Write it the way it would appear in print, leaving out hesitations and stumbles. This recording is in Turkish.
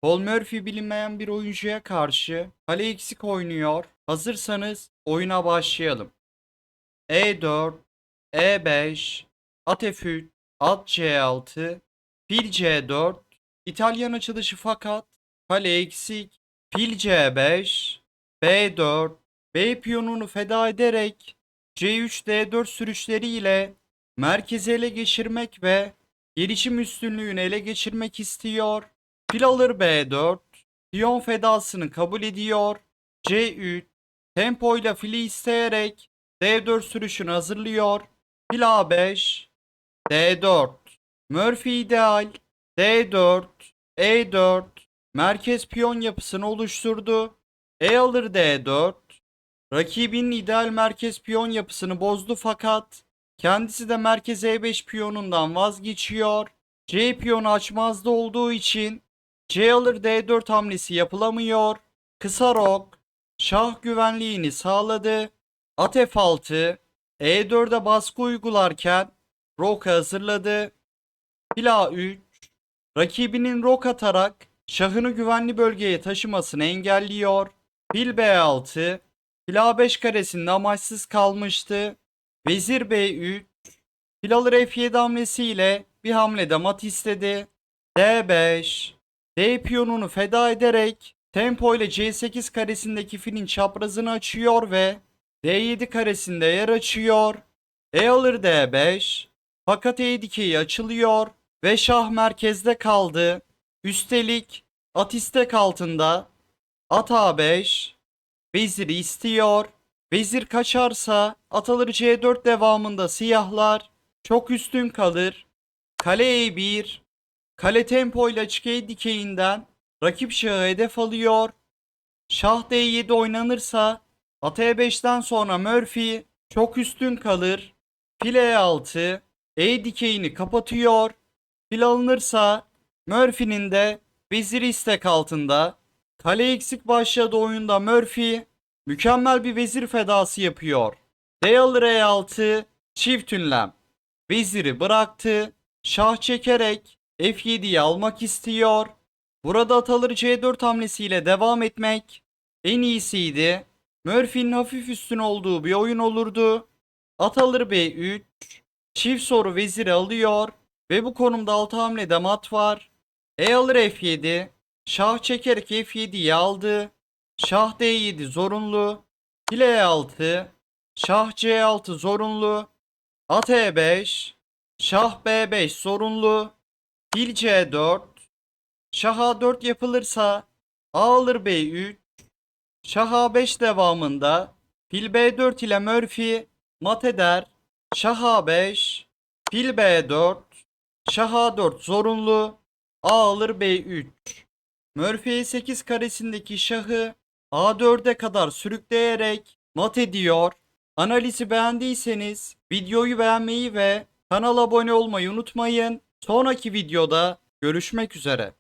Paul Murphy bilinmeyen bir oyuncuya karşı kale eksik oynuyor. Hazırsanız oyuna başlayalım. E4, E5, at F3, at C6, fil C4, İtalyan açılışı fakat kale eksik, fil C5, B4, B piyonunu feda ederek C3 D4 sürüşleriyle merkezi ele geçirmek ve gelişim üstünlüğünü ele geçirmek istiyor. Fil alır B4, piyon fedasını kabul ediyor. C3, tempoyla fili isteyerek D4 sürüşünü hazırlıyor. Fil A5, D4. Murphy ideal. D4, E4. Merkez piyon yapısını oluşturdu. E alır D4. Rakibinin ideal merkez piyon yapısını bozdu fakat kendisi de merkez E5 piyonundan vazgeçiyor. C piyonu açmazda olduğu için C alır D4 hamlesi yapılamıyor. Kısa rok şah güvenliğini sağladı. At F6 E4'e baskı uygularken rok hazırladı. Fil A3 rakibinin rok atarak şahını güvenli bölgeye taşımasını engelliyor. Fil B6 fil A5 karesinde amaçsız kalmıştı. Vezir B3 fil alır F7 hamlesiyle bir hamlede mat istedi. D5 D piyonunu feda ederek tempo ile C8 karesindeki filin çaprazını açıyor ve D7 karesinde yer açıyor. E alır D5 fakat E dikeyi açılıyor ve şah merkezde kaldı. Üstelik at istek altında. At A5 veziri istiyor. Vezir kaçarsa at alır C4 devamında siyahlar çok üstün kalır. Kale E1 kale tempo ile açık E dikeyinden rakip şahı hedef alıyor. Şah D7 oynanırsa at E5'ten sonra Murphy çok üstün kalır. Fil E6 E dikeyini kapatıyor. Fil alınırsa Murphy'nin de veziri istek altında. Kale eksik başladı oyunda Murphy mükemmel bir vezir fedası yapıyor. D alır E6 çift ünlem. Veziri bıraktı. Şah çekerek F7'yi almak istiyor. Burada at alır C4 hamlesiyle devam etmek en iyisiydi. Murphy'nin hafif üstün olduğu bir oyun olurdu. At alır B3. Çift soru veziri alıyor. Ve bu konumda 6 hamlede mat var. E alır F7. Şah çekerek F7'yi aldı. Şah D7 zorunlu. Fil E6. Şah C6 zorunlu. At E5. Şah B5 zorunlu. Fil C4. Şah A4 yapılırsa A alır B3. Şah A5 devamında fil B4 ile Murphy mat eder. Şah A5, fil B4, şah A4 zorunlu. A alır B3. Murphy E8 karesindeki şahı A4'e kadar sürükleyerek mat ediyor. Analizi beğendiyseniz videoyu beğenmeyi ve kanala abone olmayı unutmayın. Sonraki videoda görüşmek üzere.